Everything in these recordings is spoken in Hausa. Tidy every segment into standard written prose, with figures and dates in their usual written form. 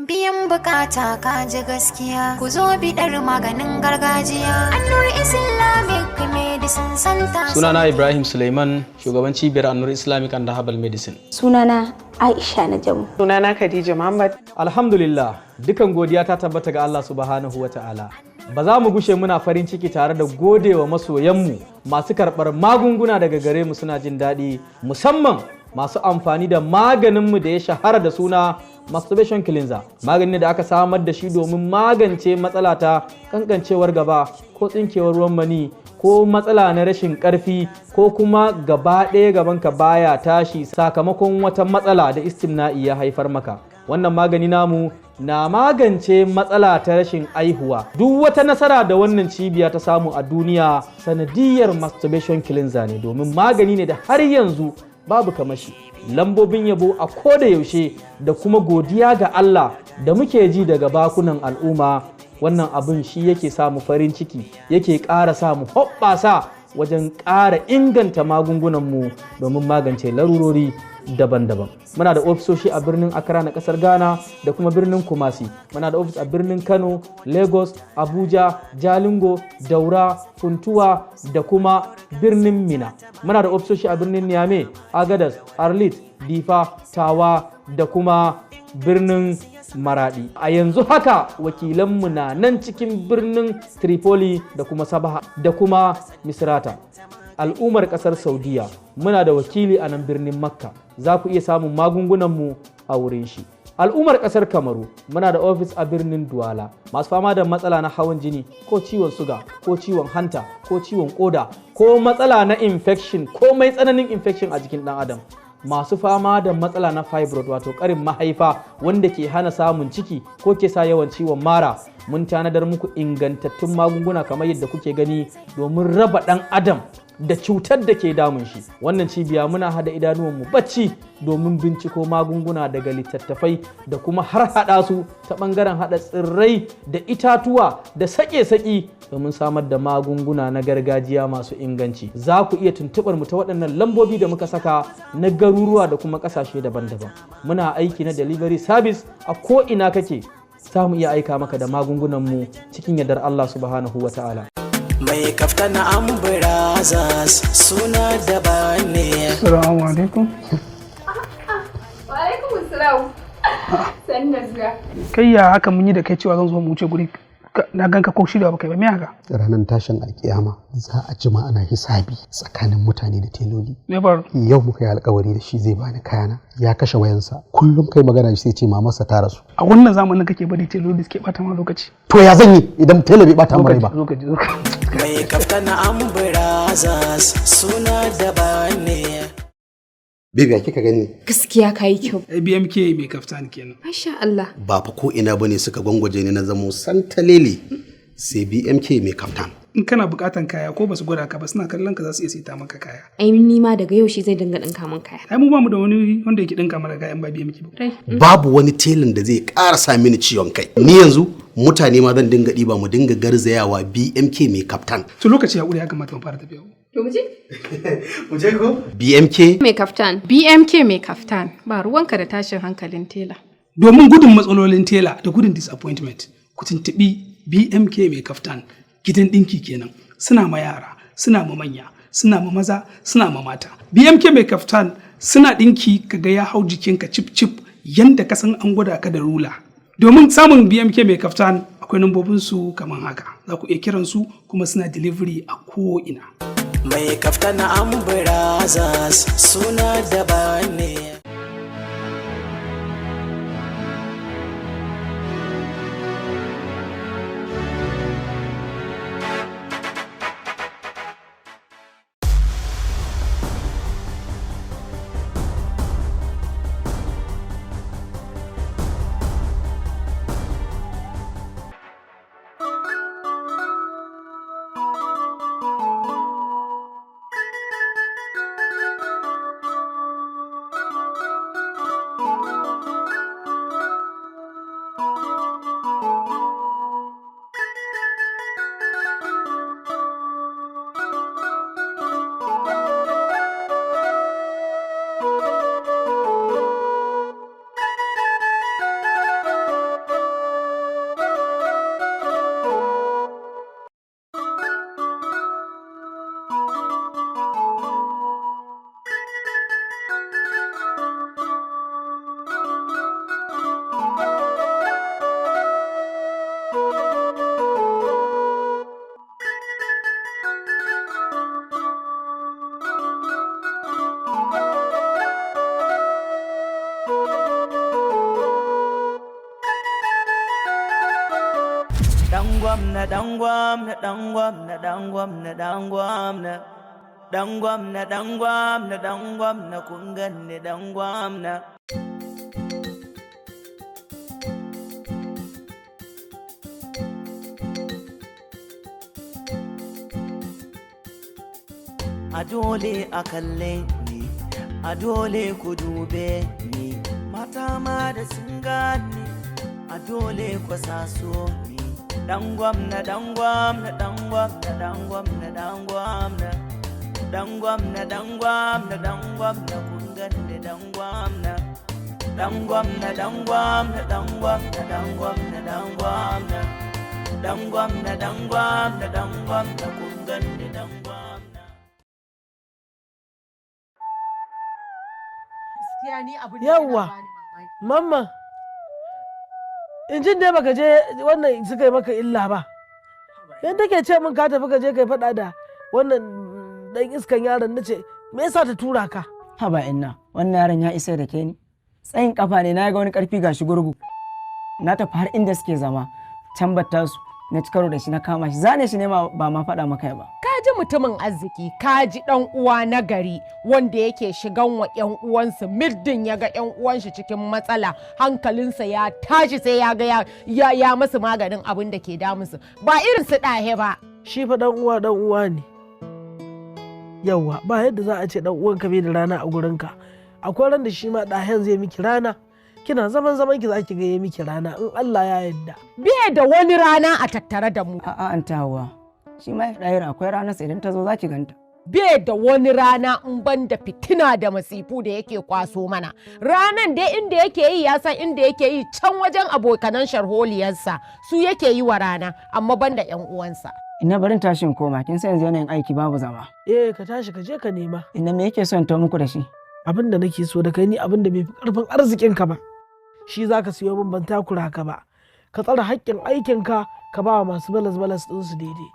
Biyan bukata ka ji gaskiya, ku zo biɗar maganin gargajiya. Annur Islamic Medicine Center. Sunana Ibrahim Suleiman, shugaban cibiyar Annur Islamic and Herbal Medicine. Sunana Aisha Najamu. Sunana Khadija Muhammad. Alhamdulillah, dukan godiya ta tabbata ga Allah subhanahu wa ta'ala. Ba za mu gushe muna farin ciki tare da godewa masoyanmu masu karɓar magunguna daga gare mu suna jin daɗi, musamman masu amfani da maganinmu da ya shahara da suna masturbation cleanser. Magani da aka samar da shi domin magance matsala ta kankancewar gaba ko tsinkewar ruwan mani ko matsala na rashin ƙarfi ko kuma gaba ɗaya gabanka baya tashi sakamakon wata matsala da istimna'i ya haifar maka. Wannan magani namu na magance matsala ta rashin aihuwa. Duk wata nasara da wannan cibiya ta samu a duniya sanadiyar masturbation cleanser ne, domin magani ne da har yanzu babu kamashi. Lambobin yabo a koda yaushe da kuma godiya ga Allah da muke ji daga bakunan al'umma, wannan abin shi yake samu farin ciki, yake ƙara samu hoɓɓasa wajen ƙara inganta magungunanmu domin magance larurori daban-daban. Muna da ofisoshi a birnin Accra na ƙasar Ghana da kuma birnin Kumasi. Muna da ofis a birnin Kano, Lagos, Abuja, Jalingo, Daura, Funtuwa da kuma birnin Mina. Muna da ofisoshi a birnin Niamey, Agadas, Arlit, Difa, Tawa da kuma birnin Maradi. A yanzu haka wakilanmu na nan cikin birnin Tripoli da kuma Sabaha da kuma Misrata. Al'ummar ƙasar Saudiya muna da wakili a nan birnin Makka, za ku iya samun magungunanmu a wurin shi. Al'ummar ƙasar Kamaru muna da ofis a birnin Duwala. Masu fama da matsala na hawan jini ko ciwon suga ko ciwon hanta ko ciwon koda ko matsala na infection ko mai tsananin infection a jikin ɗan adam. Masu fama da matsala na fibroid wato ƙarin mahaifa wanda ke hana samun ciki ko ke sa yawan ciwon mara, mun tanadar muku ingantattun magunguna kamar yadda kuke gani domin raba ɗan adam da cutar da ke damun shi. Wannan cibiya muna hada idanuwanmu bacci domin binciko magunguna daga littattafai da kuma har hada su ta bangaren hada tsirrai da itatuwa da sake-saki domin samar da magunguna na gargajiya masu inganci. Za ku iya tuntubar mu ta waɗannan lambobi da muka saka na garuruwa da kuma ƙasashe daban-daban. Muna aiki na delivery service a ko ina kake, za mu iya aika maka da magungunanmu cikin yardar Allah subhanahu wa ta'ala. Mai kafta na amburazas suna daban ne. Assalamu alaikum. Wa alaikum assalam. Sannan zuwa. Kai ya haka mun yi da kai cewa zan zo mu wuce guri na ganka ko shirya baka ba me haka? Ranar tashin alkiyama za a jima ana hisabi tsakanin mutane da teloli. Me faru? Yau muka yi alkawari da shi zai bani kayana, ya kashe wayansa, kullum kai magana shi sai ce mamarsa ta rasu. A wannan zamanin kake bari teloli suke bata ma lokaci. To ya zan yi idan telo bai bata mai ba? Lokaci. Mai kafta na amburazas suna daban ne. Bibi kika gani? Gaskiya kayi kyau. BMK mai kaftan kenan. Masha Allah. Ba fa ko ina bane suka gwangwaje ni na zamo santalele, sai BMK mai kaftan. In kana bukatan kaya ko basu gwada ka ba suna kallon ka za su iya sita maka kaya. Ai ni ma daga yau shi zai dinga dinka min kaya. Ai mu ba mu da wani wanda yake dinka mana kayan ba BMK ba. Babu wani telin da zai karasa mini ciwon kai. Ni yanzu mutane ma zan dinga ɗiba mu dinga garzayawa BMK mai kaftan. To lokaci ya ƙure ya kamata mu fara tafiya. To mu je? Mu je ko? BMK Mai kaftan. BMK mai kaftan. Ba ruwanka da tashin hankalin tela. Domin gudun matsalolin tela da gudun disappointment, ku tuntuɓi BMK mai kaftan. Gidan ɗinki kenan. Suna ma yara, suna ma manya, suna ma maza, suna ma mata. BMK mai kaftan suna ɗinki kaga ya hau jikinka cip cip yanda ka san an gwada ka da rula. Domin samun BMK mai kaftan akwai nambobinsu kamar haka. Za ku iya kiransu kuma suna delivery a ko'ina. Mai kafta na amburazas suna daban ne. Dan gwamna, dan gwamna, dan gwamna, dan gwamna, dan gwamna. Dan gwamna, dan gwamna, dan gwamna, kun ganni dan gwamna. A dole a kalle ni, a dole ku dube ni, mata ma da sun gani, a dole ku saso ni. Dan gwamna, dan gwamna, dan gwamna, dan gwamna, dan gwamna. Dan gwamna, dan gwamna, dan gwamna, kun ganni dan gwamna. Dan gwamna, dan gwamna, dan gwamna, dan gwamna, dan gwamna. Dan gwamna, dan gwamna, dan gwamna, kun ganni dan gwamna. Yawwa, mamma, in jin dai baka je wannan suka yi maka illa ba. Yadda take ce min ka tafi ka je kai faɗa da wannan ɗan iskan yaron na ce, me yasa ta tura ka? Haba inna, wannan yaron ya isa da ke ni. Tsayin kafa ne na ga wani karfi gashi gurgu. Na tafi har inda suke zama, can batta su, na ci karo da shi na kama shi, zane shi ne ba ma faɗa maka ba. Ka ji mutumin arziki, ka ji ɗan uwa na gari wanda yake shigan wa ƴan uwansa middin ya ga ƴan uwan shi cikin matsala, hankalinsa ya tashi sai ya ga ya masu maganin abin da ke damunsu. Ba irin su ɗahe ba. Shi fa ɗan uwa ne. Yawwa, ba yadda za a ce ɗan uwanka bai da rana a gurinka. Akwai ran da shi ma ɗahen zai miki rana. Kina zaman ki za ki ga ya miki rana in Allah ya yarda. Bai da wani rana a tattare da mu. A'a an tawa. Shi ma ɗayar akwai ranar sai idan ta zo za ki ganta. Bai da wani rana in ban da fitina da masifu da yake kwaso mana. Ranan dai inda yake yi ya san inda yake yi can wajen abokanan sharholiyarsa su yake yi wa rana amma ban da ƴan uwansa. Ina barin tashin koma kin san yanzu yanayin aiki babu zama. Ka tashi ka je ka nema. Ina me yake son to muku da shi? Abin da nake so da kai ni abin da bai fi ƙarfin arzikin ka ba. Shi za ka siyo min ban takura ka ba. Ka tsara haƙƙin aikinka ka ba wa masu balas ɗinsu daidai.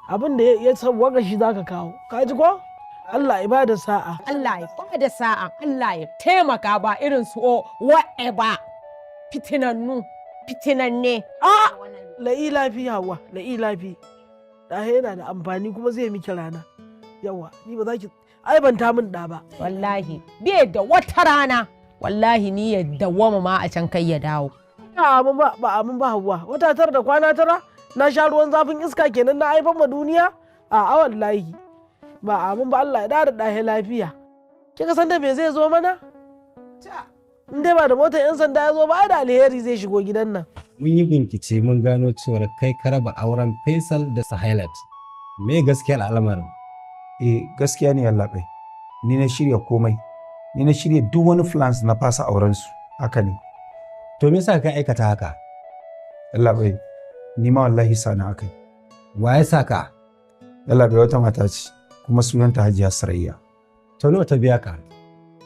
Abin da ya sauwaka shi za ka kawo. Ka ji ko? Allah ya bada sa'a. Allah ya bada sa'a. Allah ya taimaka ba irin su wa'e ba. Fitinanne. La'i lafi hawa, la'i lafi. Ɗahe yana da amfani kuma zai miki rana. Yawa, ni ba za ki aibanta min ɗa ba. Wallahi, bai da wata rana. Wallahi ni ya dawwama ma a can kai ya dawo. Ba amin ba hawa. Wata tara da kwana tara na sha ruwan zafin iska kenan na haifan ma duniya? A'a wallahi. Ba amin ba Allah ya dada ɗahe lafiya. Kika san da me zai zo mana? In dai ba da motar 'yan sanda ya zo ba da alheri zai shigo gidan nan. Mun yi bincike mun gano cewar kai ka raba auren Faisal da Sahilat. Me gaskiya al'amarin? Gaskiya ne yallaɓai. Ni na shirya komai. Ni na shirya duk wani plans na fasa auren su. Haka ne. To me yasa ka aikata haka? Yallaɓai, ni ma wallahi sana akai. Wa ya saka? Yallaɓai wata mata ce kuma sunanta Hajiya Sarayya. To nawa ta biya ka?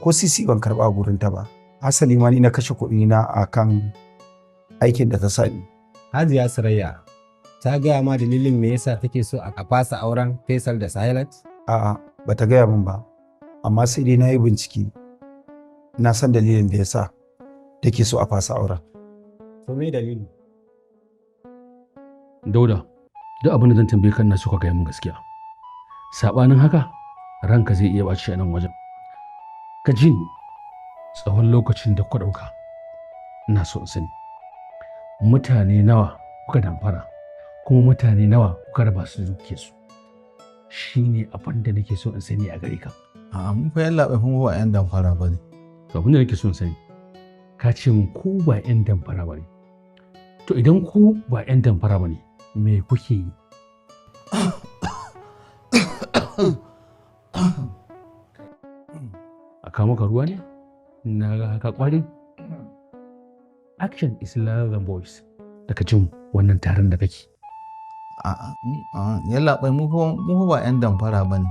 Ko sisi ban karɓa gurin ta ba. Asali ma ni na kashe kuɗi na akan aikin da ta sani. Hajiya Sarayya ta gaya ma dalilin me yasa take so a fasa auren Faisal da Sahilat? A'a, bata gaya min ba. Amma sai dai na yi bincike. Na san dalilin da yasa take so a fasa auren. To me dalili? Dauda, duk abin da zan tambaye kan na suka gaya min gaskiya. Sabanin haka, ranka zai iya ɓaci a nan wajen. Ka ji ni tsawon lokacin da kuka ɗauka. Ina so in sani. Mutane nawa kuka damfara, kuma mutane nawa kuka raba su duke su. Shi ne abin da nake so in sani a gare ka. A'a, mun fa yallaɓai kuma ba 'yan damfara ba ne. To abin da nake so in sani, ka ce min ku ba 'yan damfara ba ne. To idan ku ba 'yan damfara ba ne, me kuke yi? A kawo maka ruwa ne? Na ga haka kwari? Action is louder than voice. Daga jin wannan taron da kake. A'a, yallaɓai mu fa ba 'yan damfara ba ne.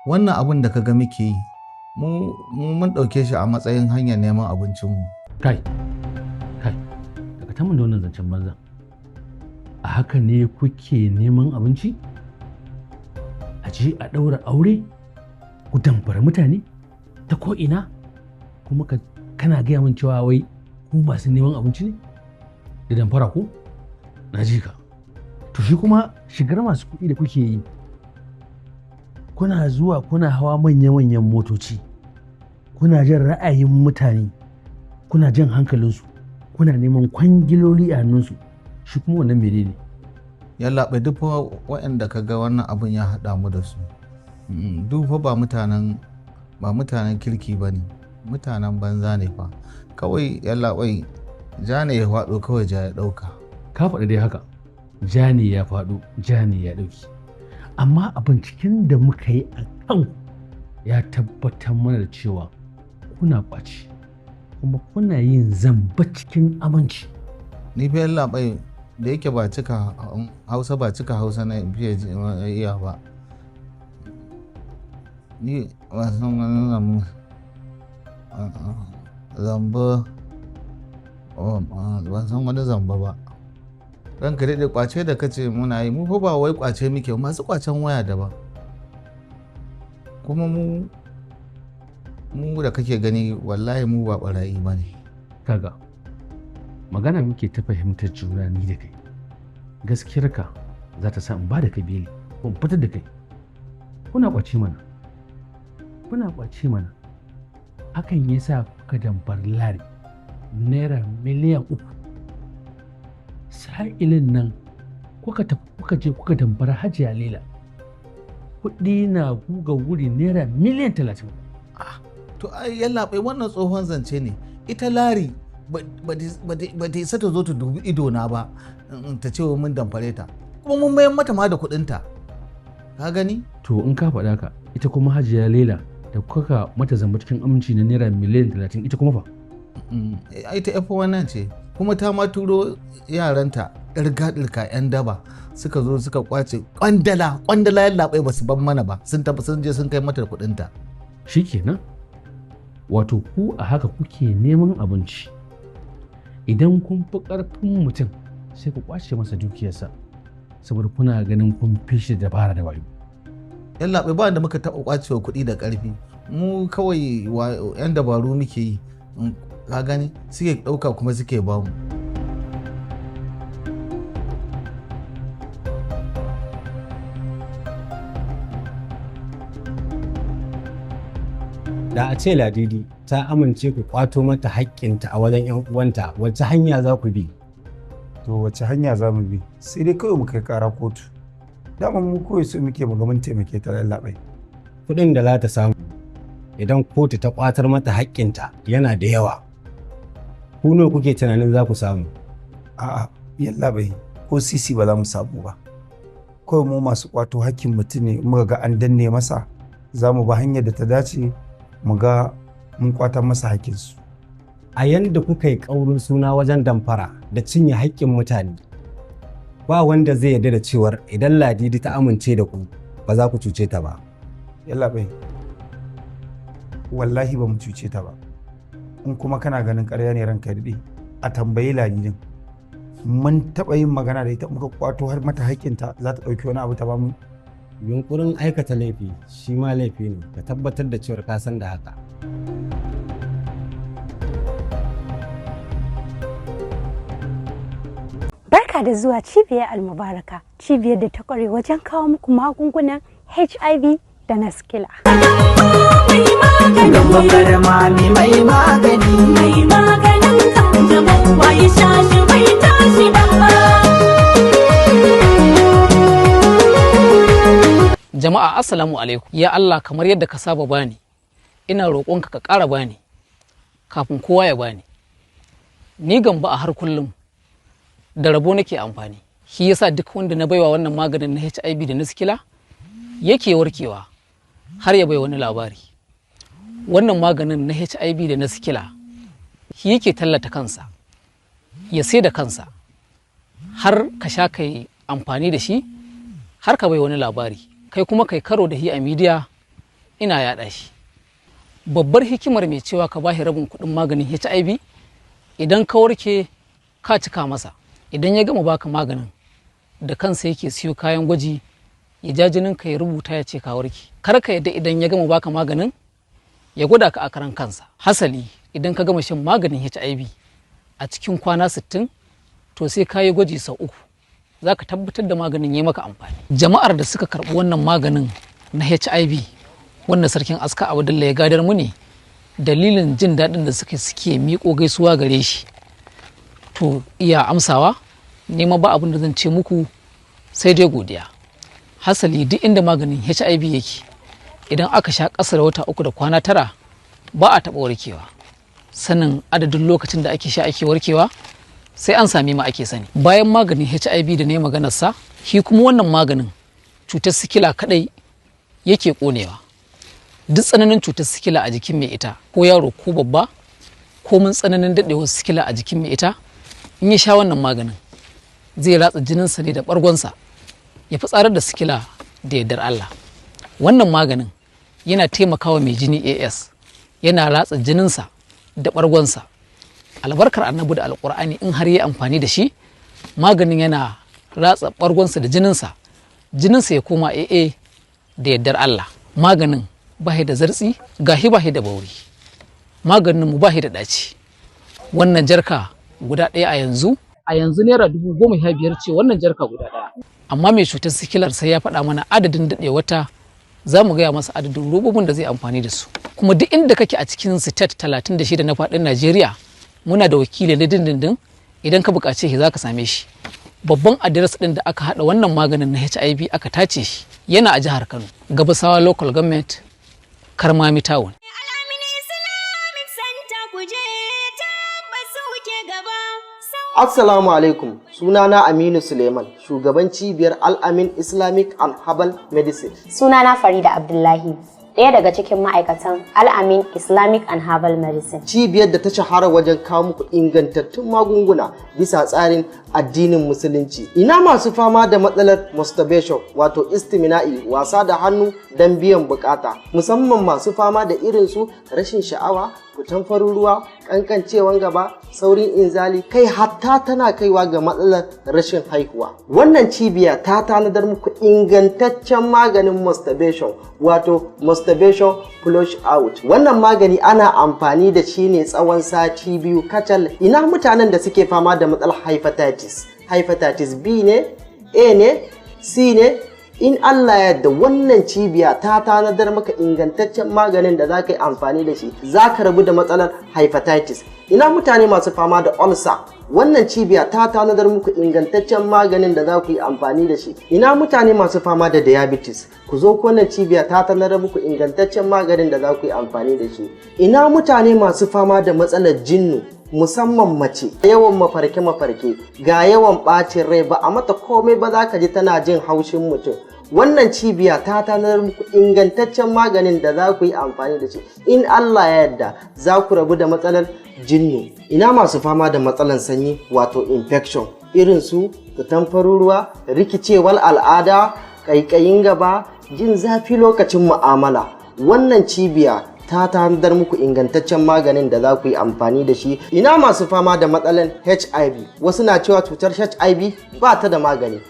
Wannan abin da ka ga muke yi, mun ɗauke shi a matsayin hanyar neman abincinmu. Kai, daga tamun da wannan zancen banza. A haka ne kuke neman abinci? A je a ɗaura aure? Ku damfara mutane? Ta ko'ina? Kuma kana gaya min cewa wai ku masu neman abinci ne? Da damfara ko? Na ji ka. to shi kuma shigar masu kuɗi da kuke yi kuna zuwa kuna hawa manya-manyan motoci kuna jin ra'ayin mutane kuna jan hankalinsu kuna neman kwangiloli a hannunsu shi kuma wannan menene yallaɓai duk waɗanda ka ga wannan abin ya haɗa mu da su duk ba mutanen kirki ba ne, mutanen banza ne fa. Kawai yallaɓai ja ne ya faɗo kawai ja ya ɗauka. Ka faɗi dai haka, ja ne ya faɗo ja ne ya ɗauki, amma a binciken da muka yi a kan ya tabbatar mana da cewa kuna ɓaci kuma kuna yin zamba cikin aminci. Ni fa yallaɓai da yake ba cika hausa na fiye iya ba, ni ba san wani zamba ban san wani zamba ba. Ranka daɗe kwace da kace muna yi mu fa ba wai kwace muke, masu kwacen waya daban, kuma mu da kake gani wallahi mu ba barayi ba ne. Kaga magana muke ta fahimtar juna ni da kai, gaskiyarka za ta sa in ba da kai beli ko in fitar da kai. Kuna kwace mana hakan ya sa kuka dambar lari naira miliyan 3. Sa'ilin nan kuka je kuka dambar Hajiya Laila kuɗi na guga wuri naira miliyan 30. To ai yallaɓai wannan tsohon zance ne, ita lari ba ta isa ta zo ta dubi idona ba ta ce wa mun damfare ta, kuma mun mayan mata ma da kuɗinta, ka gani? To in ka faɗa ka, ita kuma Hajiya Laila da kuka mata zamba cikin aminci na naira miliyan 30 ita kuma fa? Ita yafi wannan ce, kuma ta ma turo yaranta ɗirga-ɗirka 'yan daba suka zo suka kwace kwandala yallaɓai ba su ban mana ba, sun je sun kai mata da kuɗinta. Shikenan, wato ku a haka kuke neman abinci, idan kun fi ƙarfin mutum sai ku kwace masa dukiyarsa saboda kuna ganin kun fi shi dabara da wayo. Yallaɓai ba da muka taɓa kwacewa kuɗi da ƙarfi, mu kawai 'yan dabaru muke yi, ka gani suke ɗauka kuma suke bamu. Da a ce Ladidi ta amince ku kwato mata haƙƙinta a wajen 'yan uwanta, wace hanya za ku bi? To wace hanya za mu bi? Sai dai kawai mu kai ƙara kotu. Dama mu kawai so muke mu ga mun taimake ta yallaɓai. Kuɗin da za ta samu idan kotu ta kwatar mata haƙƙinta yana da yawa. Ku nawa kuke tunanin za ku samu? A'a yallaɓai, ko sisi ba za mu samu ba. Kawai mu masu kwato haƙƙin mutum ne, muka ga an danne masa za mu ba hanyar da ta dace mu ga mun kwatar masa haƙƙinsu. A yanda kuka yi ƙaurin suna wajen damfara da cinye haƙƙin mutane, ba wanda zai yarda da cewar idan Ladidi ta amince da ku ba za ku cuce ta ba. Yallaɓai, wallahi ba mu cuce ta ba. In kuma kana ganin ƙarya ne ranka daɗe, a tambayi Ladidin. Mun taɓa yin magana da ita muka kwato har mata haƙƙinta za ta ɗauki wani abu ta ba mu. Yunkurin aikata laifi shi ma laifi ne, ka tabbatar da cewar ka san da haka. Barka da zuwa cibiyar Almubaraka, cibiyar da ta kware wajen kawo muku magungunan HIV da na sikila. Jama'a assalamu alaikum. Ya Allah, kamar yadda ka saba bani, ina roƙonka ka ƙara bani kafin kowa ya bani. Ni gamba a har kullum da rabo nake amfani, shi yasa duk wanda na baiwa wannan maganin na HIV da na sikila yake warkewa har ya bai wani labari. Wannan maganin na HIV da na sikila shi yake tallata kansa, ya sai da kansa, har ka sha kai amfani da shi har ka bai wani labari, kai kuma kai karo da shi a midiya ina yaɗa shi. Babbar hikimar mai cewa ka bashi rabin kuɗin maganin HIV, idan ka warke ka cika masa, idan ya gama baka maganin da kansa yake siyo kayan gwaji ya ja jinin ka ya rubuta ya ce ka warke. Kar ka yadda idan ya gama baka maganin ya gwada ka a karan kansa. Hasali idan ka gama shan maganin HIV a cikin kwana 60 to sai ka yi gwaji sau 3 za ka tabbatar da maganin ya maka amfani. Jama'ar da suka karɓi wannan maganin na HIV wannan sarkin aska Abdullahi ya gadar mu ne dalilin jin daɗin da suke miƙo gaisuwa gare shi. To iya amsawa nema ba abin da zan ce muku sai dai godiya. Hasali duk inda maganin HIV yake idan aka sha ƙasa da wata 3 da kwana 9 ba a taɓa warkewa. Sanin adadin lokacin da ake sha ake warkewa sai an sami ma ake sani. Bayan maganin HIV da ne maganarsa, shi kuma wannan maganin cutar sikila kadai yake konewa. Duk tsananin cutar sikila a jikin mai ita ko yaro ko babba ko mun tsananin dadewar sikila a jikin mai ita in ya sha wannan maganin zai ratsa jininsa ne da bargonsa ya fitsarar da sikila da yardar Allah. Wannan maganin yana taimakawa mai jini AS, yana ratsa jininsa da bargonsa. Albarkar annabi da alkur'ani in har yi amfani da shi, maganin yana ratsa bargonsa da jininsa ya koma AA da yardar Allah. Maganin bahi da zartsi, gahi bahi da bauri. Maganin mu bahi da ɗaci. Wannan jarka guda ɗaya a yanzu naira 15,000 ce wannan jarka guda ɗaya. Amma mai cutar sikilar sai ya faɗa mana adadin daɗewata, za mu gaya masa adadin robobin da zai amfani da su. Kuma duk inda kake a cikin state 36 na faɗin Najeriya, muna da wakili na dindindin, idan ka buƙace shi za ka same shi. Babban adres ɗin da aka haɗa wannan maganin na HIV aka tace shi yana a jihar Kano, Gabasawa Local Government, Karmami Town. Assalamu alaikum, sunana Aminu Suleiman, shugaban cibiyar Al-Amin Islamic and Herbal Medicine. Sunana Farida Abdullahi, ɗaya daga cikin ma'aikatan Al-Amin Islamic and Herbal Medicine. Cibiyar da ta shahara wajen kawo muku ingantattun magunguna bisa tsarin addinin musulunci. Ina masu fama da matsalar masturbation wato istimina'i, wasa da hannu don biyan bukata, musamman masu fama da irin su rashin sha'awa, fitan farin ruwa, kankancewan gaba, saurin inzali, kai hatta tana kaiwa ga matsalar rashin haihuwa. Wannan cibiya ta tanadar muku ingantaccen maganin masturbation wato masturbation flush out. Wannan magani ana amfani da shi ne tsawon sati 2 kacal. Ina mutanen da suke fama da matsalar hepatitis B ne, A ne, C ne. In Allah ya yarda wannan cibiya ta tanadar maka ingantaccen maganin da za ka yi amfani da shi, za ka rabu da matsalar hepatitis. Ina mutane masu fama da ulcer, wannan cibiya ta tanadar muku ingantaccen maganin da za ku yi amfani da shi. Ina mutane masu fama da diabetes, ku zo wannan cibiya ta tanadar muku ingantaccen maganin da za ku yi amfani da shi. Ina mutane masu fama da matsalar jinnu, musamman mace, yawan mafarke-mafarke, ga yawan ɓacin rai, ba a mata komai ba za ka ji tana jin haushin mutum. Wannan cibiya ta tanar muku ingantaccen maganin da za ku yi amfani da shi. In Allah ya yarda za ku rabu da matsalar jinnu. Ina masu fama da matsalar sanyi wato infection, irin su fitan farin ruwa, rikicewar al'ada, ƙaiƙayin gaba, jin zafi lokacin mu'amala. Wannan cibiya ta tanadar muku ingantaccen maganin da za ku yi amfani da shi. Ina masu fama da matsalar HIV, wasu na cewa cutar HIV ba ta da magani.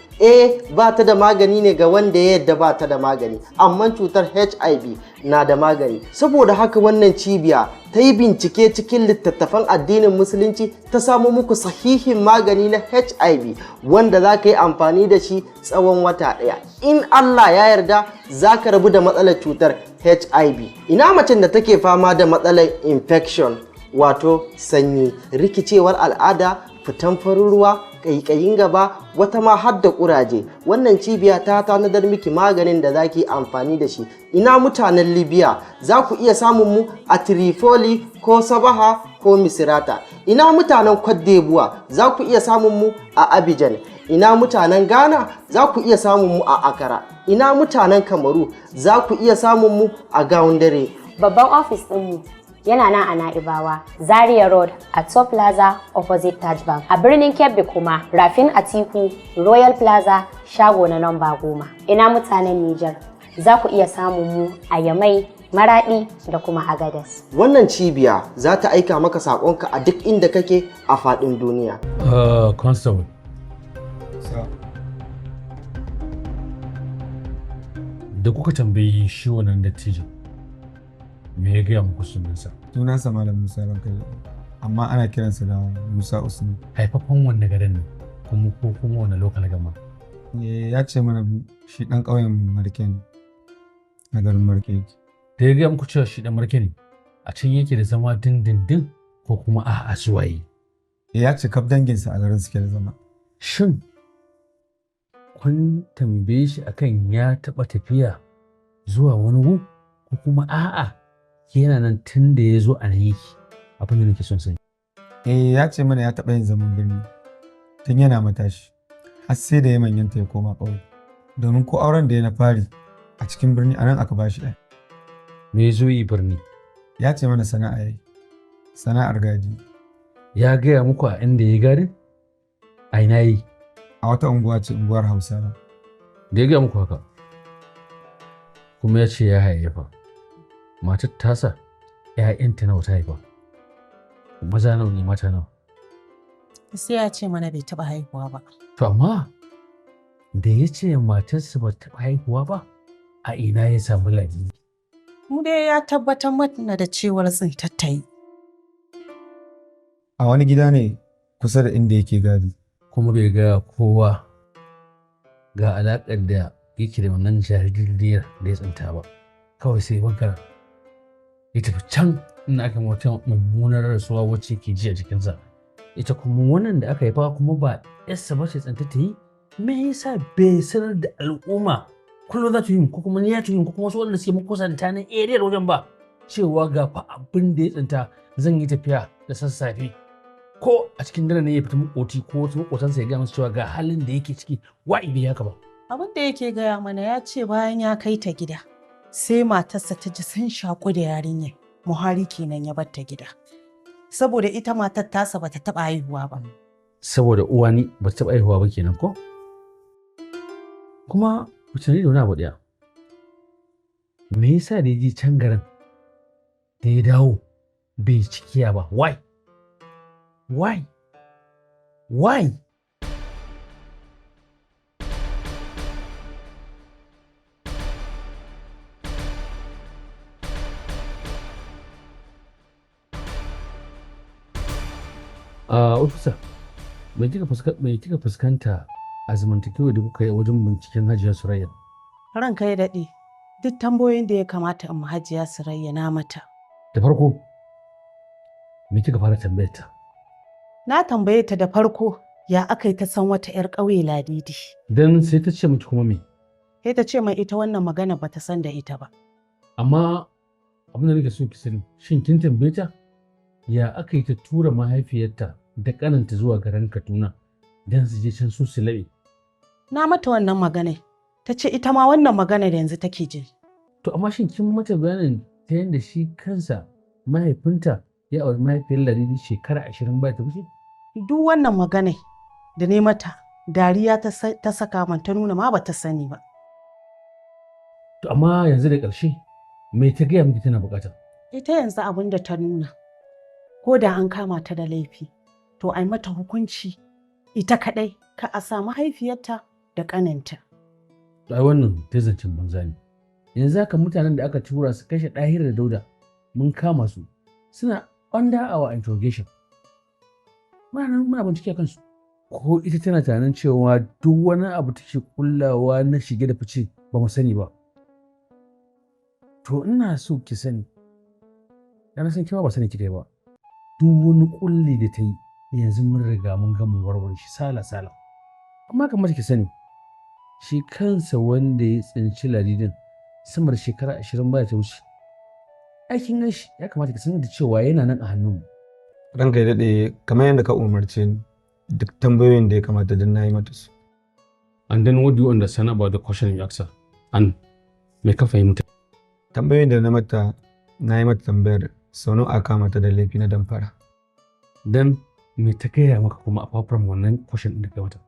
Ba ta da magani ne ga wanda ya yadda ba ta da magani, amma cutar HIV na da magani. Saboda haka wannan cibiya ta yi bincike cikin littattafan addinin musulunci ta samo muku sahihin magani na HIV wanda za ka yi amfani da shi tsawon wata ɗaya. In Allah ya yarda za ka rabu da matsalar cutar HIV. Ina macen da take fama da matsalar infection wato sanyi, rikicewar al'ada, fitan farin ruwa, ƙaiƙayin gaba, wata ma har da ƙuraje. Wannan cibiya ta tanadar miki maganin da za ki amfani da shi. Ina mutanen Libya, za ku iya samun mu a Tripoli ko Sabaha ko Misrata. Ina mutanen Cote d'Ivoire, za ku iya samun mu a Abidjan. Ina mutanen Ghana, za ku iya samun mu a Accra. Ina mutanen Kamaru, za ku iya samun mu a Gaundare. Babban ofis ɗinmu yana nan a Na'ibawa, Zaria Road a Top Plaza opposite Taj Bank. A birnin Kebbi kuma, Rafin Atiku, Royal Plaza, shago na namba 10. Ina mutanen Nijar, za ku iya samun mu a Yamai, Maradi da kuma Agadez. Wannan cibiya za ta aika maka saƙonka a duk inda kake a faɗin duniya. Constable. Da kuka tambayi shi wannan dattijo, me ya gaya muku sunansa? Sunansa Malam Musa Rankai, amma ana kiransa da Musa Usman. Haifafan wanne garin ne? kuma wani lokal gama. Ya ce mana shi ɗan ƙauyen Marke ne, na garin Marke yake. Da ya gaya muku cewa shi ɗan Marke ne, a can yake da zama dindindin ko kuma a zuwaye? Ya ce kaf danginsa a garin suke da zama. Shin kun tambaye shi akan ya taɓa tafiya zuwa wani gu ko kuma a'a yana nan tun da ya zo a nan yake? Abin da nake son sani. Ya ce mana ya taɓa yin zaman birni tun yana matashi har sai da ya manyanta ya koma ƙauye. Domin ko auren da ya na fari a cikin birni a nan aka ba shi ɗaya. Me zo yi birni? Ya ce mana sana'a yayi, sana'ar gadi. Ya gaya muku a inda ya gadi? A ina yi? A wata unguwa ce, unguwar Hausawa. Da ya gaya muku haka kuma ya ce ya haifa, matar tasa ‘ya'yanta nawa ta haifa? Maza nawa ne, mata nawa? Sai ya ce mana bai taɓa haihuwa ba. To amma da ya ce matarsa ba taɓa haihuwa ba, a ina ya samu Ladidi? Mu dai ya tabbatar mana da cewar tsintattayi. A wani gida ne kusa da inda yake gadi. Kuma bai gaya kowa ga alaƙar da yake da wannan jaririyar da ya tsinta ba. Kawai sai wanka ya tafi can ina aka wata mummunar rasuwa wacce ke ji a jikinsa. Ita kuma wannan da aka haifa kuma ba yarsa ba ce tsinta ta yi. Me yasa bai sanar da al'umma kullum za ta yi ko kuma ni ya ta yi ko kuma wasu wanda suke makusanta nan area wajen ba cewa ga fa abin da ya tsinta zan yi tafiya da sassafe ko a cikin dare ne ya fita makoti ko wasu makotansa ya gaya masa cewa ga halin da yake ciki wa'i bai haka ba. Abin da yake gaya mana ya ce bayan ya kai ta gida sai matarsa ta ji sun shaƙu da yarinyar. Muhari kenan ya bar ta gida saboda ita matar tasa bata taɓa haihuwa ba. Saboda uwa ni ba ta taɓa haihuwa ba kenan ko? Kuma mutane da wani abu ɗaya. Me yasa da ya je can garin da ya dawo bai cikiya ba? Why? Why? Why? Ofisa, mai kika fuskanta a zamantakewa da kuka yi wajen binciken Hajiya Surayya? Ranka ya daɗe, duk tambayoyin da ya kamata in Hajiya Surayya na mata. Da farko, me kika fara tambayar ta? Na tambaye ta da farko ya aka yi ta san wata 'yar ƙauye Ladidi. Dan sai ta ce miki kuma me? Sai ta ce mai ita wannan magana bata san da ita ba. Amma abin da nake so ki sani, shin kin tambaye ta? Ya aka yi ta tura mahaifiyarta da ƙananta zuwa garin Kaduna don su je can su laɓe? Na mata wannan magana, ta ce ita ma wannan magana da yanzu take ji. To amma shin kin mata bayanin ta yadda shi kansa mahaifinta ya auri mahaifiyar Ladidi shekara 20 baya ta wuce? Duk wannan magana da ne mata dariya ta saka man ta nuna ma bata sani ba. To amma yanzu da ƙarshe me ta gaya miki tana buƙata? Ita yanzu abin da ta nuna ko da an kama ta da laifi to ai mata hukunci ita kaɗai ka a sa mahaifiyarta da ƙaninta. Ai wannan ta zancen banza ne. Yanzu haka mutanen da aka tura su kashe Ɗahir da Dauda mun kama su suna under our interrogation. Muna bincike kansu. Ko ita tana tunanin cewa duk wani abu take kullawa na shige da fice ba mu sani ba. To ina so ki sani, yana san kima ba sani kika yi ba. Duk wani kulli da ta yi yanzu mun riga mun gama warware shi sala-sala. Amma kamar ki sani, shi kansa wanda ya tsinci Ladidin sama da shekara 20 baya ta wuce. Aikin gashi ya kamata ki sanar da cewa yana nan a hannunmu. Ranka ya daɗe kamar yadda ka umarce ni duk tambayoyin da ya kamata don na yi mata su. And then what do you understand about the question you asked her? And me ka fahimta? Tambayoyin da na yi mata tambayar sau nawa aka mata da laifi na damfara. Dan me ta gaya maka kuma apart from wannan question da ka mata?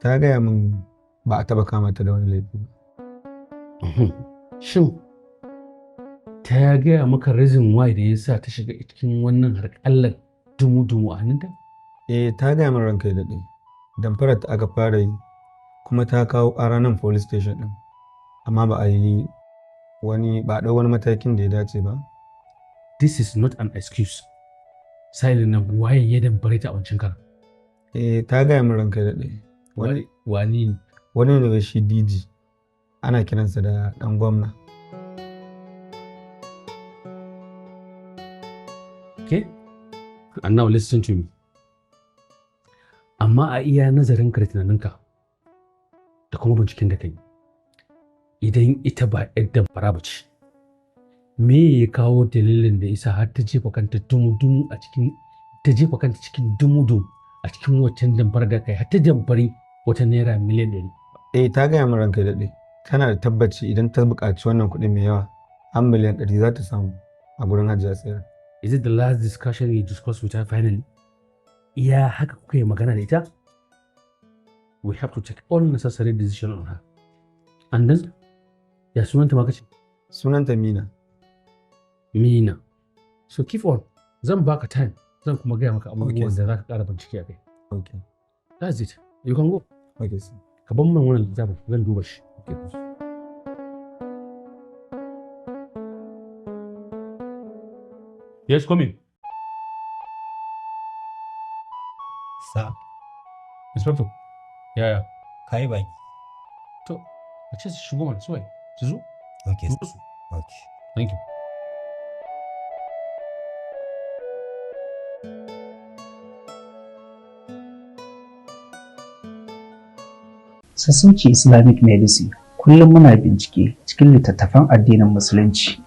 Ta gaya min ba a taɓa kama ta da wani laifi ba. Shin ta gaya maka reason why da ya sa ta shiga cikin wannan harƙallar dumu-dumu a hannunta? Ta gaya min ranka ya daɗe. Damfarar ta aka fara yi kuma ta kawo ƙara nan police station ɗin. Amma ba a ɗau wani matakin da ya dace ba. This is not an excuse. Sai na waye ya damfare ta a wancan karan. Ta gaya min ranka daɗe. Wani ne? Wani ne shi DG. Ana kiransa da ɗan gwamna. Okay? And now listen to me. Amma a iya nazarin ka da tunaninka da kuma binciken da kai, idan ita ba yadda fara ba ce, me ya kawo dalilin da isa har ta jefa kanta dumu-dumu a cikin a cikin waccan damfara da kai har ta damfari wata naira miliyan 100? Ta gaya min ranka daɗe. Tana da tabbaci idan ta buƙaci wannan kuɗi mai yawa, har miliyan 100 za ta samu a gurin Hajiya Tsira. Is it the last discussion you discussed with her finally? Iya haka kuka yi magana da ita? We have to take all necessary decision on her. And then, ya sunanta ma kace? Sunanta Mina. Mina. So keep on. Zan baka time. Zan kuma gaya maka abubuwan da za ka ƙara bincike a kai. Okay. That's it. You can go. Okay, sir. Ka ban min wannan littafin zan duba shi. Okay. Yes, come in. Sa. Inspector. Yaya? Kai baki. To, a ce su shigo mana suwai. Su zo? Okay. Su zo. Okay. Thank you. Sassauci Islamic Medicine kullum muna bincike cikin littattafan addinin Musulunci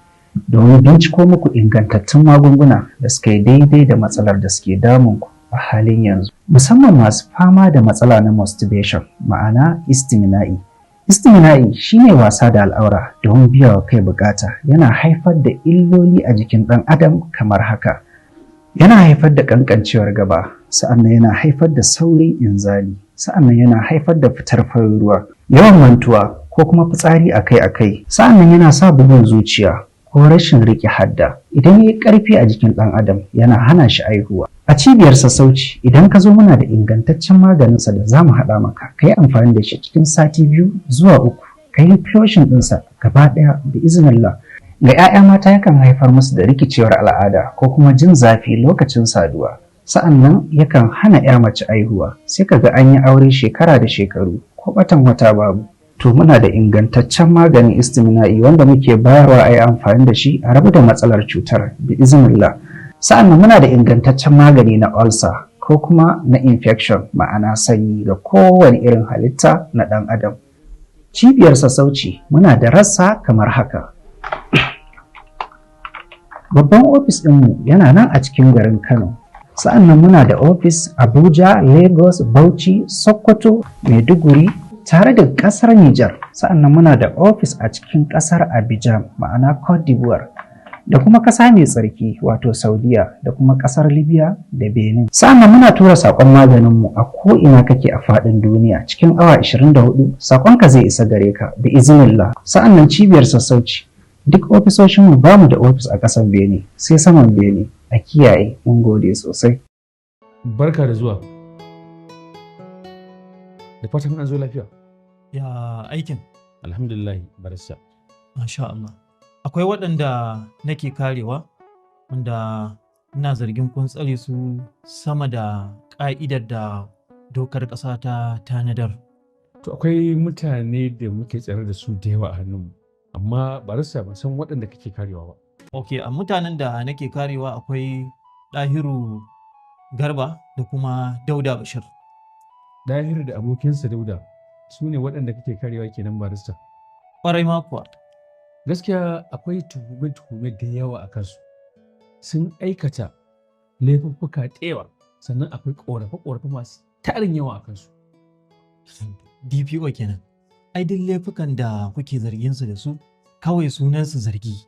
domin binciko muku ingantattun magunguna da suka yi daidai da matsalar da suke damunku a halin yanzu. Musamman masu fama da matsala na masturbation, ma'ana istimina'i. Istimina'i shine wasa da al'aura don biya wa kai bukata, yana haifar da illoli a jikin ɗan adam kamar haka. Yana haifar da ƙanƙancewar gaba, sa'annan yana haifar da saurin inzali, sa'annan yana haifar da fitar farin ruwa, yawan mantuwa ko kuma fitsari akai-akai, sa'annan yana sa bugun zuciya ko rashin riƙe hadda. Idan ya yi ƙarfi a jikin ɗan adam yana hana shi aihuwa. A cibiyar sassauci idan ka zo muna da ingantaccen maganinsa da za mu haɗa maka, ka yi amfani da shi cikin sati 2 zuwa 3, ka yi flushing ɗinsa gaba ɗaya da iznillah. Ga 'ya'ya mata yakan haifar musu da rikicewar al'ada ko kuma jin zafi lokacin saduwa. Sa'annan yakan hana 'ya mace aihuwa, sai ka ga an yi aure shekara da shekaru ko batan wata babu. To muna da ingantaccen maganin istimina'i wanda muke bayarwa a yi amfani da shi a rabu da matsalar cutar bi iznillah. Sa'annan muna da ingantaccen magani na ulcer ko kuma na infection, ma'ana sanyi ga kowane irin halitta na ɗan adam. Cibiyar sassauci muna da rassa kamar haka. Babban ofis ɗinmu yana nan a cikin garin Kano. Sa'annan muna da ofis Abuja, Lagos, Bauchi, Sokoto, Maiduguri tare da ƙasar Nijar. Sa'annan muna da ofis a cikin ƙasar Abidjan, ma'ana Cote d'Ivoire, da kuma ƙasa mai tsarki wato Saudiya, da kuma ƙasar Libya da Benin. Sa'annan muna tura saƙon maganinmu a ko'ina kake a faɗin duniya cikin awa 24 saƙonka zai isa gare ka bi iznillah. Sa'annan cibiyar sassauci duk ofisoshinmu ba mu da ofis a ƙasar Benin, sai saman Benin. A kiyaye, mun gode sosai. Barka da zuwa. Da fatan an zo lafiya. Ya aikin? Alhamdulillah, barista. Masha Allah. Akwai waɗanda nake karewa wanda ina zargin kun tsare su sama da ƙa'idar da dokar ƙasa ta tanadar. To akwai mutane da muke tsare da su da yawa a hannunmu, amma barista ban san waɗanda kake karewa ba. Ok, a mutanen da nake karewa akwai Ɗahiru Garba da kuma Dauda Bashir. Ɗahiru da abokinsa Dauda su ne waɗanda kake karewa kenan barista? Ƙwarai ma kuwa. Gaskiya akwai tuhume-tuhume da yawa a kansu. Sun aikata laifuffuka ɗewa, sannan akwai ƙorafe-ƙorafe masu tarin yawa a kansu. DPO kenan. Ai duk laifukan da kuke zargin su da su kawai sunansu zargi.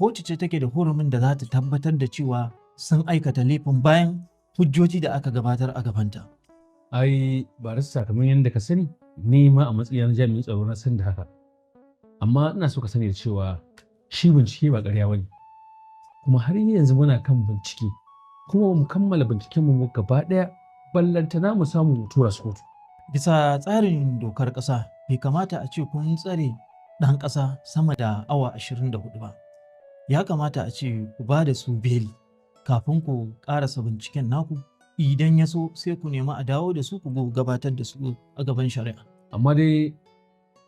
Kotu ce take da hurumin da za ta tabbatar da cewa sun aikata laifin bayan hujjoji da aka gabatar a gabanta. Ai barista kamar yadda ka sani, ni ma a matsayin jami'in tsaro na san da haka. Amma ina so ka sani da cewa shi bincike ba ƙarya bane. Kuma har yanzu muna kan bincike, kuma mu kammala bincikenmu gaba ɗaya ballantana mu samu mu tura su kotu. Bisa tsarin dokar ƙasa bai kamata a ce kun tsare ɗan ƙasa sama da awa 24 ba. Ya kamata a ce ku ba da su beli kafin ku ƙarasa binciken naku idan ya so sai ku nemi a dawo da su ku gabatar da su a gaban shari'a. Amma dai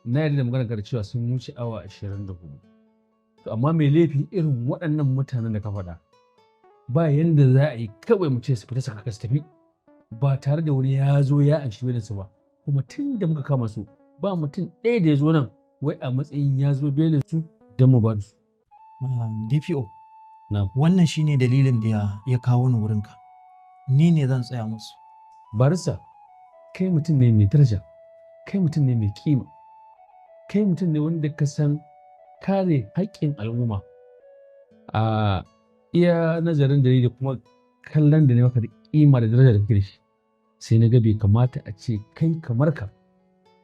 na yarda da magana da cewa sun wuce awa 24. To amma mai laifi irin waɗannan mutanen da ka faɗa ba yanda za a yi kawai mu ce su fita saka su tafi ba tare da wani ya zo ya anshi belinsu ba. Kuma tun da muka kama su ba mutum ɗaya da ya zo nan wai a matsayin ya zo belinsu don mu ba su. DPO, wannan shine dalilin da ya kawo ni wurinka. Ni ne zan tsaya musu. Barista, kai mutum ne mai daraja, kai mutum ne mai kima, kai mutum ne wanda ka san kare haƙƙin al'umma. A iya nazarin da ni da kuma kallon da ne maka da kima da daraja da kake da shi, sai na ga bai kamata a ce kai kamar ka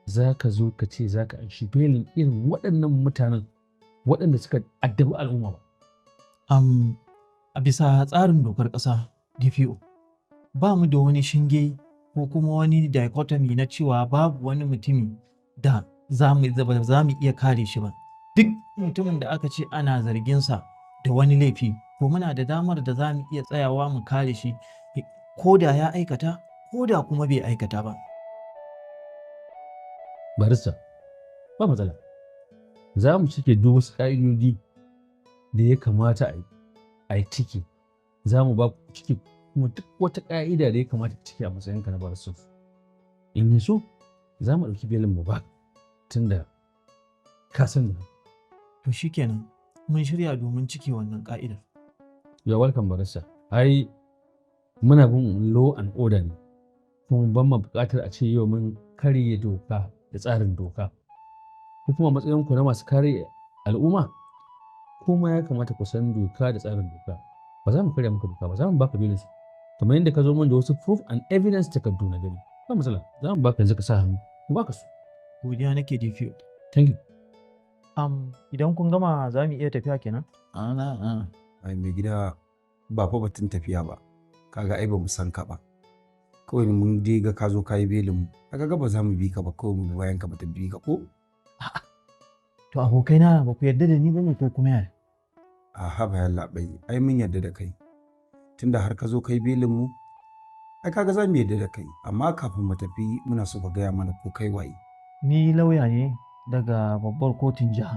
za ka zo ka ce za ka anshi belin irin waɗannan mutanen waɗanda suka addabi al'umma ba. A bisa tsarin dokar ƙasa DPO, ba mu da wani shinge ko kuma wani dichotomy na cewa babu wani mutumi da za mu iya kare shi ba. Duk mutumin da aka ce ana zarginsa da wani laifi, ko muna da damar da za mu iya tsayawa mu kare shi ko da ya aikata ko da kuma bai aikata ba. Barista, ba matsala. Za mu cike duk wasu ƙa'idodi da ya kamata a yi ciki. Za mu ba ku ciki kuma duk wata ƙa'ida da ya kamata ka ciki a matsayinka na barista. In yi so, za mu ɗauki belin mu ba tun da ka san da. To shikenan, mun shirya domin ciki wannan ƙa'idar. You're welcome, barista. Ai, muna bin law and order ne, kuma ban ma buƙatar a ce yau mun karye doka da tsarin doka. Ko kuma matsayinku na masu kare al'umma, kuma ya kamata ku san doka da tsarin doka. Ba za mu karya maka doka ba, za mu baka belin su. Kamar yadda ka zo min da wasu proof and evidence takardu na gani. Ba matsala, za mu baka yanzu ka sa hannu, mu baka su. Godiya nake DPO. Thank you. Idan kun gama za mu iya tafiya kenan? Ai mai gida ba fa batun tafiya ba. Kaga ai ba mu san ka ba. Kawai mun je ga ka zo ka yi belin mu. Kaga ba za mu bi ka ba, kawai mu bayan ka ba ta bi ka ko? To abokaina ba ku yarda da ni ba ne ko kuma yaya? Aha bayan labai, ai mun yarda da kai. Tunda har ka zo ka yi belin mu, ai kaga za mu yarda da kai. Amma kafin mu tafi muna so ka gaya mana ko kai waye. Ni lauya ne daga babbar kotun jiha.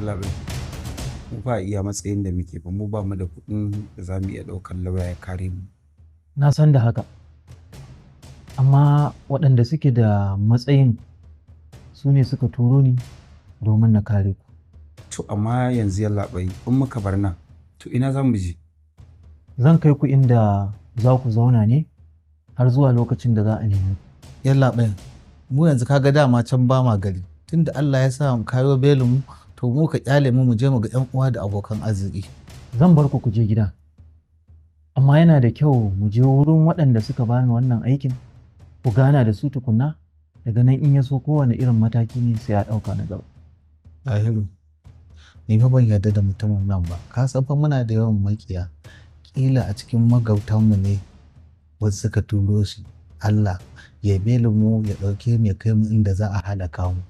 Labai, mu ba iya matsayin da muke ba, mu ba mu da kuɗin da za mu iya ɗaukar lauya ya kare mu. Na san da haka. Amma waɗanda suke da matsayin su ne suka turo ni domin na kare ku. To amma yanzu yallaɓai in muka bar nan, to ina za mu je? Zan kai ku inda za ku zauna ne har zuwa lokacin da za a nemi. Yallaɓai, mu yanzu kaga dama can ba ma gari. Tunda Allah ya sa mu kayo belin mu, to mu ka kyale mu je mu ga 'yan uwa da abokan arziki. Zan bar ku je gida. Amma yana da kyau mu je wurin waɗanda suka bani wannan aikin, ku gana da su tukunna, daga nan in ya so kowane irin mataki ne sai ya ɗauka na gaba. Ahiru, ni fa ban yarda da mutumin nan ba. Ka san fa muna da yawan makiya. Kila a cikin magautanmu ne wasu suka turo shi. Allah ya belin mu ya ɗauke mu ya kai mu inda za a halaka mu.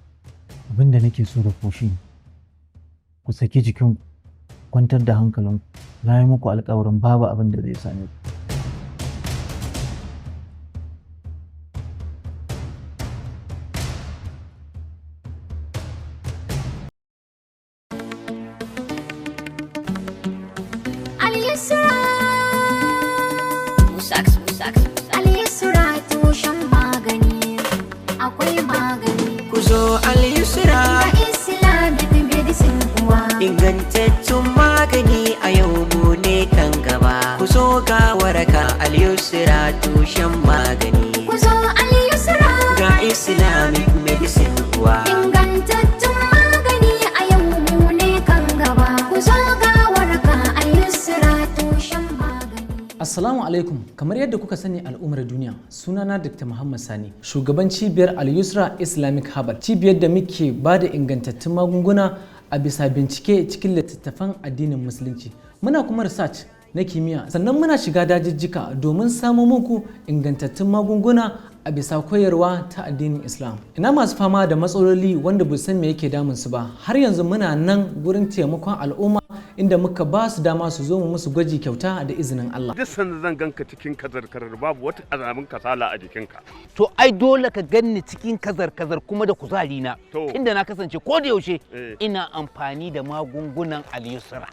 Abin da nake so da ku shi, ku saki jikin kwantar da hankalinku. Na yi muku alƙawarin babu abin da zai same ku. Ingantaccen magani a yau mu ne kan gaba. Ku zo ga waraka Al-Yusra tushen magani. Ku zo Al-Yusra ga Islamic medicine kuwa. Ingantaccen magani a yau mu ne kan gaba. Ku zo ga waraka Al-Yusra tushen magani. Assalamu alaikum, kamar yadda kuka sani al'ummar duniya, sunana Dr. Muhammad Sani, shugaban cibiyar Al-Yusra Islamic Herbal, cibiyar da muke ba da ingantattun magunguna a bisa bincike cikin littattafan addinin musulunci. Muna kuma research na kimiyya, sannan muna shiga dajijjika domin samo muku ingantattun magunguna a bisa koyarwa ta addinin Islam. Ina masu fama da matsaloli wanda ba san me yake damun su ba, har yanzu muna nan gurin taimakon al'umma inda muka ba su dama su zo mu musu gwaji kyauta da izinin Allah. Duk sanda zan ganka cikin kazar-kazar babu wata azamin kasala a jikinka. To ai dole ka ganni cikin kazar-kazar kuma da kuzari na. Inda na kasance ko da yaushe ina amfani da magungunan al-yusra.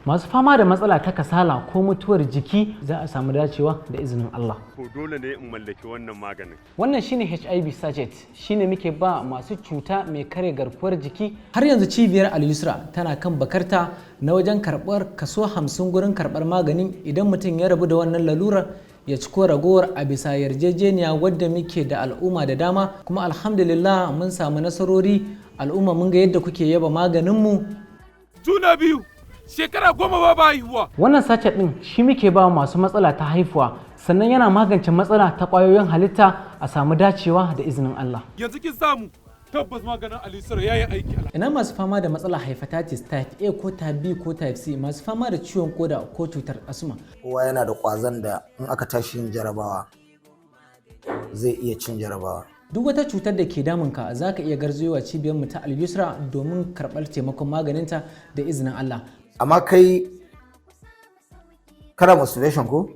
Masu fama da matsala ta kasala ko mutuwar jiki za a samu dacewa da izinin Allah. Ko dole ne in mallaki wannan maganin. Wannan shine HIV sachet, shine muke ba masu cuta mai kare garkuwar jiki. Har yanzu cibiyar Al-Yusra tana kan bakarta na wajen karɓar kaso 50 gurin karɓar maganin idan mutum ya rabu da wannan lalurar ya ciko ragowar a bisa yarjejeniya wadda muke da al'umma da dama, kuma alhamdulillah mun samu nasarori. Al'umma mun ga yadda kuke yaba maganinmu. Juna biyu shekara 10 ba haihuwa. Wannan sachet din shi muke ba masu matsala ta haifuwa, sannan yana magance matsala ta ƙwayoyin halitta a samu dacewa da izinin Allah. Yanzu kin samu tabbas maganin Al-Yusra yayi aiki. Ina masu fama da matsala hepatitis type A ko type B ko type C, masu fama da ciwon koda ko cutar asma. Kowa yana da ƙwazon da in aka tashi yin jarabawa zai iya cin jarabawa. Duk wata cutar da ke damunka za ka iya garzayowa cibiyar mu ta Al-Yusra domin karɓar taimakon maganinta da izinin Allah. Amma kai kana masturbation ko?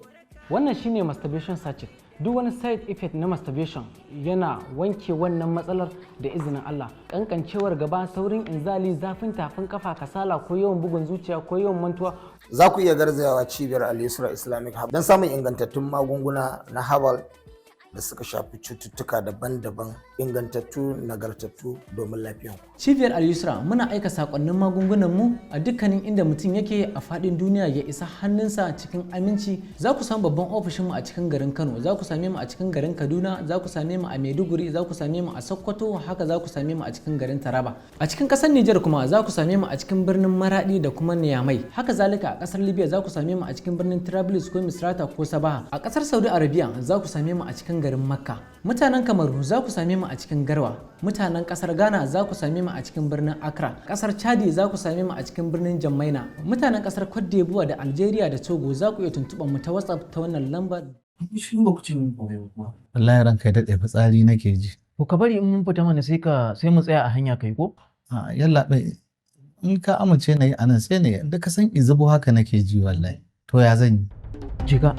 Wannan shine masturbation sachet. Duk wani side effect na masturbation yana wanke wannan matsalar da izinin Allah. Kankancewar gaba, saurin inzali, zafin tafin kafa, kasala ko yawan bugun zuciya ko yawan mantuwa. Za ku iya garzayawa cibiyar Al-Yusra Islamic Hub don samun ingantattun magunguna na herbal da suka shafi cututtuka daban-daban, ingantattu, nagartattu domin lafiyanku. Cibiyar Al-Yusra muna aika sakonnin magungunan mu a dukkanin inda mutum yake a fadin duniya ya isa hannunsa cikin aminci. Za ku samu babban ofishin mu a cikin garin Kano, za ku same mu a cikin garin Kaduna, za ku same mu a Maiduguri, za ku same mu a Sokoto, haka za ku same mu a cikin garin Taraba. A cikin kasar Nijar kuma za ku same mu a cikin birnin Maradi da kuma Niamey. Haka zalika a kasar Libya za ku same mu a cikin birnin Trablis ko Misrata ko Sabaha. A kasar Saudi Arabia za ku same mu a cikin garin Makka. Mutanen Kamaru za ku same mu a cikin Garwa. Mutanen kasar Ghana za ku same mu a cikin birnin Accra. Kasar Chadi za ku same mu a cikin birnin Jammaina. Mutanen kasar Cote d'Ivoire da Algeria da Togo za ku iya tuntuɓar mu ta WhatsApp ta wannan lambar. Shin ba ku ce min komai ba? Wallahi ranka ya daɗe fitsari nake ji. To ka bari in mun fita mana sai mu tsaya a hanya kai ko? A yalla bai in ka amince na yi anan sai ne da ka san izubo haka nake ji wallahi. To ya zan yi? Jiga.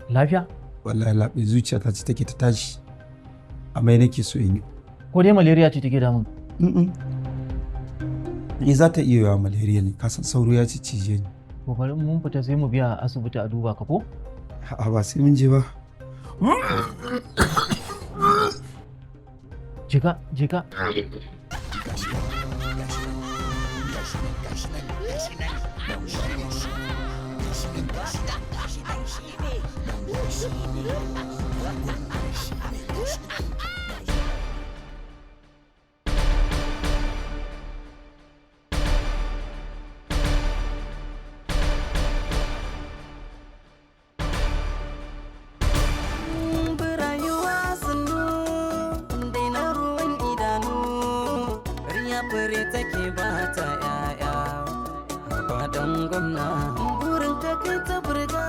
Lafiya? Wallahi laɓe zuciyata ce take ta tashi. Amai nake so in yi. Ko dai malaria ce take damun? Ni za ta iya yawa malaria ne, kasan sauro ya ci cije ni. Ko bari mun fita sai mu biya asibiti a duba ka ko? A'a ba sai mun je ba. Jika. take ba ta yaya fadan gwamna burin ta kai ta burga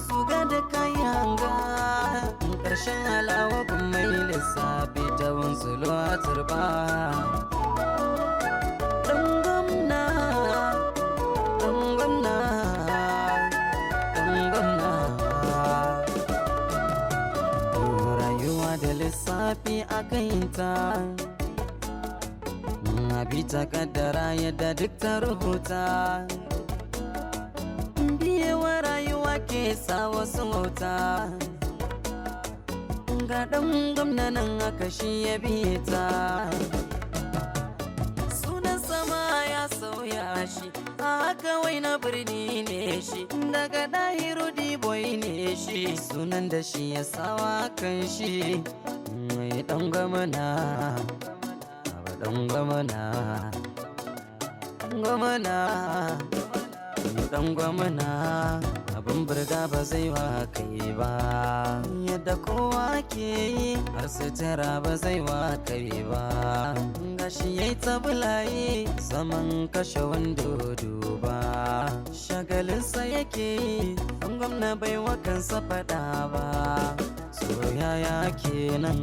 su ga da kayan ga karshen alawa kun mai lissafi ta wansu a turba dan gwamna rayuwa da lissafi a kayinta bi ta kaddara yadda duk ta rubuta biyewa rayuwa ke sa wasu wauta ga dan gwamna nan aka shi ya biye ta sunan sama ya sauya shi haka wai na birni ne shi daga dahiru diboy ne shi sunan da shi ya sawa kan shi mai dan gwamna dan gwamna dan gwamna abin burga ba zai wa kai ba, yadda kowa ke yi har sutura ba zai wa kai ba, gashi yayi ta bulaye zaman kashe wando duba, shagalinsa yake yi don gwamna bai wa kansa faɗa ba, soyaya kenan